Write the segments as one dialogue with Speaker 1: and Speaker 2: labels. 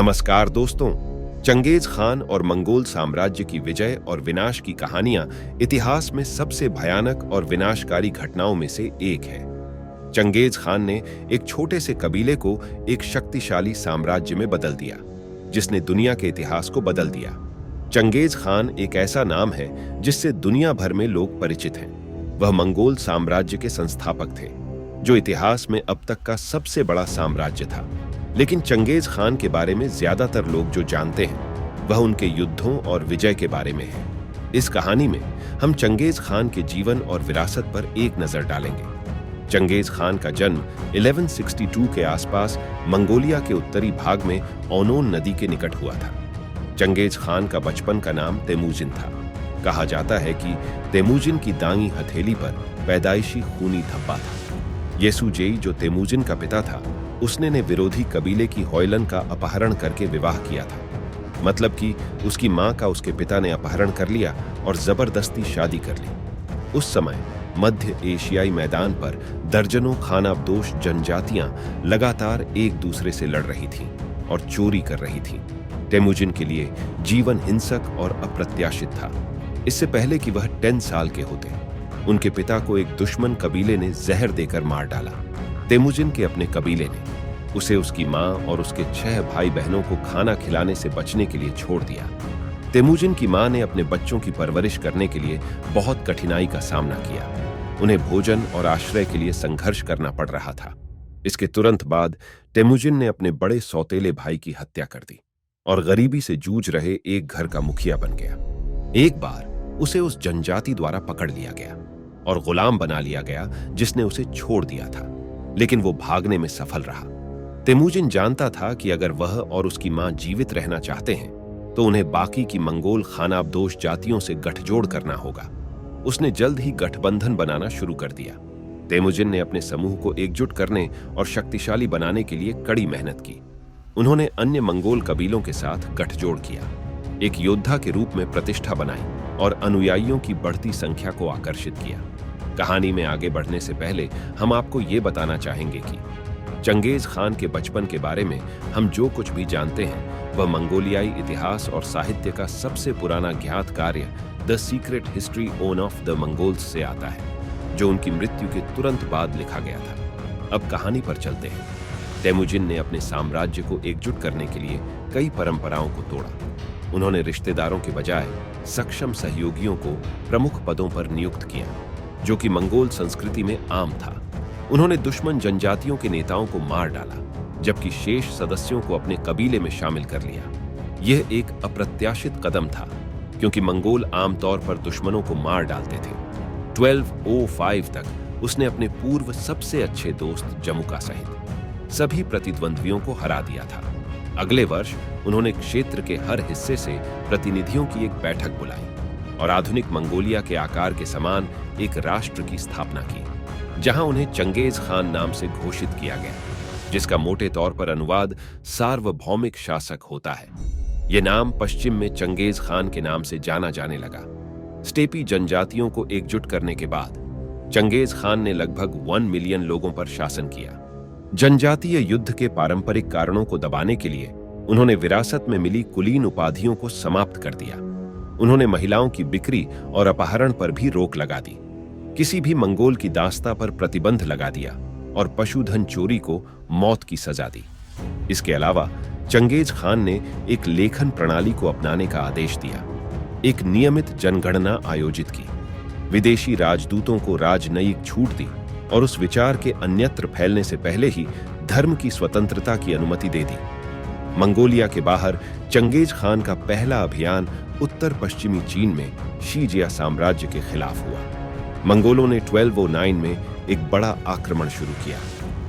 Speaker 1: नमस्कार दोस्तों। Genghis Khan और मंगोल साम्राज्य की विजय और विनाश की कहानियां इतिहास में सबसे भयानक और विनाशकारी घटनाओं में से एक है। चंगेज खान ने एक छोटे से कबीले को एक शक्तिशाली साम्राज्य में बदल दिया, जिसने दुनिया के इतिहास को बदल दिया। चंगेज खान एक ऐसा नाम है जिससे दुनिया भर में लोग परिचित हैं। वह मंगोल साम्राज्य के संस्थापक थे, जो इतिहास में अब तक का सबसे बड़ा साम्राज्य था। लेकिन चंगेज खान के बारे में ज्यादातर लोग जो जानते हैं वह उनके युद्धों और विजय के बारे में है। इस कहानी में हम चंगेज खान के जीवन और विरासत पर एक नजर डालेंगे। चंगेज खान का जन्म 1162 के आसपास मंगोलिया के उत्तरी भाग में ओनोन नदी के निकट हुआ था। चंगेज खान का बचपन का नाम तेमुजिन था। कहा जाता है कि तेमुजिन की दांगी हथेली पर पैदाइशी खूनी धब्बा था। येसुजेई, जो तेमुजिन का पिता था, उसने ने विरोधी कबीले की होयलन का अपहरण करके विवाह किया था। मतलब कि उसकी मां का उसके पिता ने अपहरण कर लिया और जबरदस्ती शादी कर ली। उस समय मध्य एशियाई मैदान पर दर्जनों खानाबदोश जनजातियां लगातार एक दूसरे से लड़ रही थीं और चोरी कर रही थीं। तेमुजिन के लिए जीवन हिंसक और अप्रत्याशित था। इससे पहले कि वह 10 साल के होते, उनके पिता को एक दुश्मन कबीले ने जहर देकर मार डाला। तेमुजिन के अपने कबीले ने उसे उसकी मां और उसके 6 भाई बहनों को खाना खिलाने से बचने के लिए छोड़ दिया। तेमुजिन की मां ने अपने बच्चों की परवरिश करने के लिए बहुत कठिनाई का सामना किया। उन्हें भोजन और आश्रय के लिए संघर्ष करना पड़ रहा था। इसके तुरंत बाद तेमुजिन ने अपने बड़े सौतेले भाई की हत्या कर दी और गरीबी से जूझ रहे एक घर का मुखिया बन गया। एक बार उसे उस जनजाति द्वारा पकड़ लिया गया और गुलाम बना लिया गया, जिसने उसे छोड़ दिया था, लेकिन वो भागने में सफल रहा। तेमुजिन जानता था कि अगर वह और उसकी मां जीवित रहना चाहते हैं तो उन्हें बाकी की मंगोल खानाबदोश जातियों से गठजोड़ करना होगा। उसने जल्द ही गठबंधन बनाना शुरू कर दिया। तेमुजिन ने अपने समूह को एकजुट करने और शक्तिशाली बनाने के लिए कड़ी मेहनत की। उन्होंने अन्य मंगोल कबीलों के साथ गठजोड़ किया, एक योद्धा के रूप में प्रतिष्ठा बनाई और अनुयायियों की बढ़ती संख्या को आकर्षित किया। कहानी में आगे बढ़ने से पहले हम आपको ये बताना चाहेंगे कि चंगेज खान के बचपन के बारे में हम जो कुछ भी जानते हैं वह मंगोलियाई इतिहास और साहित्य का सबसे पुराना ज्ञात कार्य the secret history of the Mongols से आता है, जो उनकी मृत्यु के तुरंत बाद लिखा गया था। अब कहानी पर चलते हैं। तेमुजिन ने अपने साम्राज्य को एकजुट करने के लिए कई परंपराओं को तोड़ा। उन्होंने रिश्तेदारों के बजाय सक्षम सहयोगियों को प्रमुख पदों पर नियुक्त किया, जो कि मंगोल संस्कृति में आम था। उन्होंने दुश्मन जनजातियों के नेताओं को मार डाला, जबकि शेष सदस्यों को अपने कबीले में शामिल कर लिया। यह एक अप्रत्याशित कदम था, क्योंकि मंगोल आमतौर पर दुश्मनों को मार डालते थे। 1205 तक उसने अपने पूर्व सबसे अच्छे दोस्त जमुका सहित सभी प्रतिद्वंद्वियों को हरा दिया था। अगले वर्ष उन्होंने क्षेत्र के हर हिस्से से प्रतिनिधियों की एक बैठक बुलाई और आधुनिक मंगोलिया के आकार के समान एक राष्ट्र की स्थापना की, जहां उन्हें चंगेज खान नाम से घोषित किया गया, जिसका मोटे तौर पर अनुवाद सार्वभौमिक शासक होता है। यह नाम पश्चिम में चंगेज खान के नाम से जाना जाने लगा। स्टेपी जनजातियों को एकजुट करने के बाद चंगेज खान ने लगभग 1 मिलियन लोगों पर शासन किया। जनजातीय युद्ध के पारंपरिक कारणों को दबाने के लिए उन्होंने विरासत में मिली कुलीन उपाधियों को समाप्त कर दिया। उन्होंने महिलाओं की बिक्री और अपहरण पर भी रोक लगा दी, किसी भी मंगोल की दास्ता पर प्रतिबंध लगा दिया और पशुधन चोरी को मौत की सजा दी। इसके अलावा चंगेज खान ने एक लेखन प्रणाली को अपनाने का आदेश दिया, एक नियमित जनगणना आयोजित की, विदेशी राजदूतों को राजनयिक छूट दी और उस विचार के अन्यत्र फैलने से पहले ही धर्म की स्वतंत्रता की अनुमति दे दी। मंगोलिया के बाहर चंगेज खान का पहला अभियान उत्तर पश्चिमी चीन में शीजिया साम्राज्य के खिलाफ हुआ। मंगोलों ने 1209 में एक बड़ा आक्रमण शुरू किया,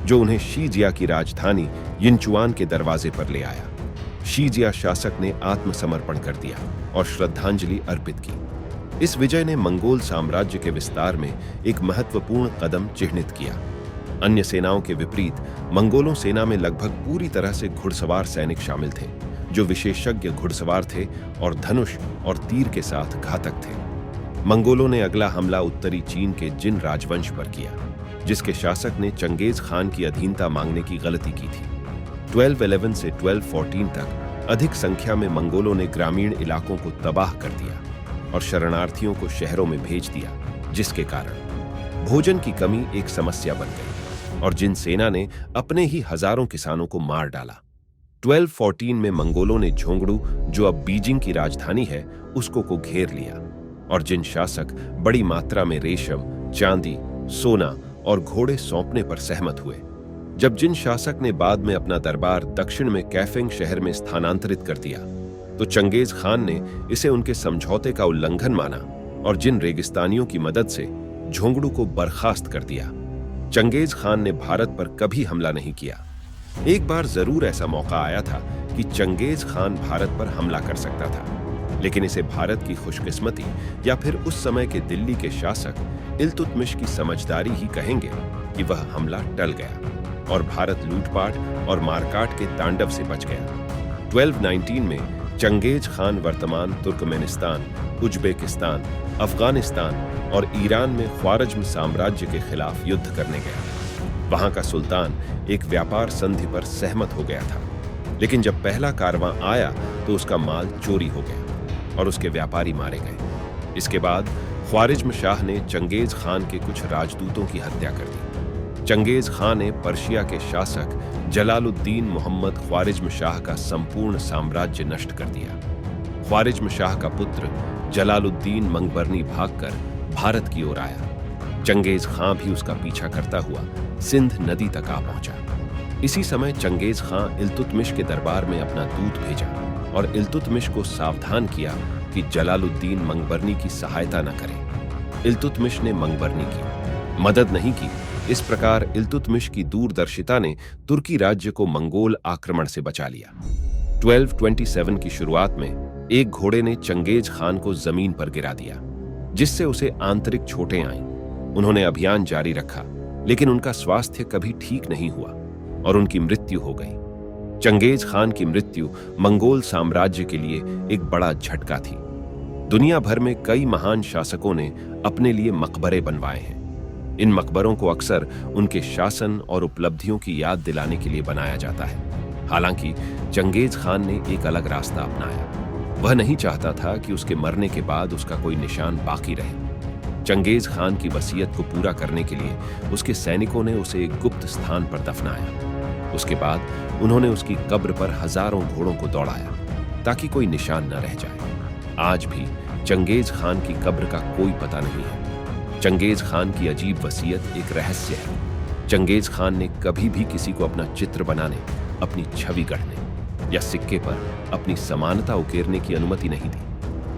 Speaker 1: जो उन्हें शीजिया की राजधानी यिनचुआन के दरवाजे पर ले आया। शीजिया शासक ने आत्मसमर्पण कर दिया और श्रद्धांजलि अर्पित की। इस विजय ने मंगोल साम्राज्य के विस्तार में एक महत्वपूर्ण कदम चिह्नित किया। अन्य सेनाओं के विपरीत मंगोलों सेना में लगभग पूरी तरह से घुड़सवार सैनिक शामिल थे, जो विशेषज्ञ घुड़सवार थे और धनुष और तीर के साथ घातक थे। मंगोलों ने अगला हमला उत्तरी चीन के जिन राजवंश पर किया, जिसके शासक ने चंगेज खान की अधीनता मांगने की गलती की थी। 1211 से 1214 तक अधिक संख्या में मंगोलों ने ग्रामीण इलाकों को तबाह कर दिया और शरणार्थियों को शहरों में भेज दिया, जिसके कारण भोजन की कमी एक समस्या बन गई और जिन सेना ने अपने ही हजारों किसानों को मार डाला। 1214 में मंगोलों ने झोंगड़ू, जो अब बीजिंग की राजधानी है, उसको को घेर लिया और जिन शासक बड़ी मात्रा में रेशम, चांदी, सोना और घोड़े सौंपने पर सहमत हुए। जब जिन शासक ने बाद में अपना दरबार दक्षिण में कैफिंग शहर में स्थानांतरित कर दिया, तो चंगेज खान ने इसे उनके समझौते का उल्लंघन माना और जिन रेगिस्तानियों की मदद से झोंगड़ू को बर्खास्त कर दिया। चंगेज खान ने भारत पर कभी हमला नहीं किया। एक बार जरूर ऐसा मौका आया था कि चंगेज खान भारत पर हमला कर सकता था, लेकिन इसे भारत की खुशकिस्मती या फिर उस समय के दिल्ली के शासक इल्तुतमिश की समझदारी ही कहेंगे कि वह हमला टल गया और भारत लूटपाट और मारकाट के तांडव से बच गया। 1219 में चंगेज खान वर्तमान तुर्कमेनिस्तान, उज्बेकिस्तान, अफगानिस्तान और ईरान में ख्वारिज्म साम्राज्य के खिलाफ युद्ध करने गया। वहां का सुल्तान एक व्यापार संधि पर सहमत हो गया था, लेकिन जब पहला कारवां आया तो उसका माल चोरी हो गया और उसके व्यापारी मारे गए। इसके बाद ख्वारिज्म शाह ने चंगेज खान के कुछ राजदूतों की हत्या कर दी। चंगेज खान ने पर्शिया के शासक जलालुद्दीन मोहम्मद ख्वारिज्म शाह का संपूर्ण साम्राज्य नष्ट कर दिया। ख्वारिज्म शाह का पुत्र जलालुद्दीन मंगबरनी भागकर भारत की ओर आया। चंगेज खां भी उसका पीछा करता हुआ सिंध नदी तक आ पहुंचा। इसी समय चंगेज खां इल्तुतमिश के दरबार में अपना दूत भेजा और इल्तुतमिश को सावधान किया कि जलालुद्दीन मंगबरनी की सहायता न करे। इल्तुतमिश ने मंगबरनी की मदद नहीं की। इस प्रकार इल्तुतमिश की दूरदर्शिता ने तुर्की राज्य को मंगोल आक्रमण से बचा लिया। 1227 की शुरुआत में एक घोड़े ने चंगेज खान को जमीन पर गिरा दिया, जिससे उसे आंतरिक चोटें आईं। उन्होंने अभियान जारी रखा, लेकिन उनका स्वास्थ्य कभी ठीक नहीं हुआ और उनकी मृत्यु हो गई। चंगेज खान की मृत्यु मंगोल साम्राज्य के लिए एक बड़ा झटका थी। दुनिया भर में कई महान शासकों ने अपने लिए मकबरे बनवाए हैं। इन मकबरों को अक्सर उनके शासन और उपलब्धियों की याद दिलाने के लिए बनाया जाता है। हालांकि चंगेज खान ने एक अलग रास्ता अपनाया। वह नहीं चाहता था कि उसके मरने के बाद उसका कोई निशान बाकी रहे। चंगेज खान की वसीयत को पूरा करने के लिए उसके सैनिकों ने उसे एक गुप्त स्थान पर दफनाया। उसके बाद उन्होंने उसकी कब्र पर हजारों घोड़ों को दौड़ाया ताकि कोई निशान न रह जाए। आज भी चंगेज खान की कब्र का कोई पता नहीं है। चंगेज खान की अजीब वसीयत एक रहस्य है। चंगेज खान ने कभी भी किसी को अपना चित्र बनाने, अपनी छवि गढ़ने या सिक्के पर अपनी समानता उकेरने की अनुमति नहीं दी।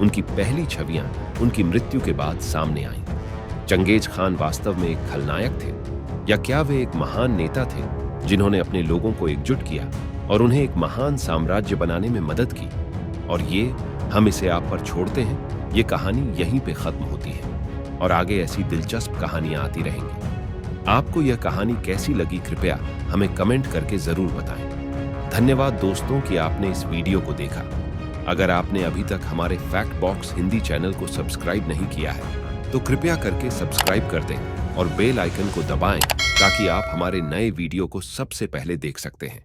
Speaker 1: उनकी पहली छवियां उनकी मृत्यु के बाद सामने आईं। चंगेज खान वास्तव में एक खलनायक थे या क्या वे एक महान नेता थे जिन्होंने अपने लोगों को एकजुट किया और उन्हें एक महान साम्राज्य बनाने में मदद की? और ये हम इसे आप पर छोड़ते हैं। ये कहानी यहीं पे खत्म होती है और आगे ऐसी दिलचस्प कहानियां आती रहेंगी। आपको यह कहानी कैसी लगी, कृपया हमें कमेंट करके जरूर बताएं। धन्यवाद दोस्तों कि आपने इस वीडियो को देखा। अगर आपने अभी तक हमारे फैक्ट बॉक्स हिंदी चैनल को सब्सक्राइब नहीं किया है तो कृपया करके सब्सक्राइब कर दें और बेल आइकन को दबाएं ताकि आप हमारे नए वीडियो को सबसे पहले देख सकते हैं।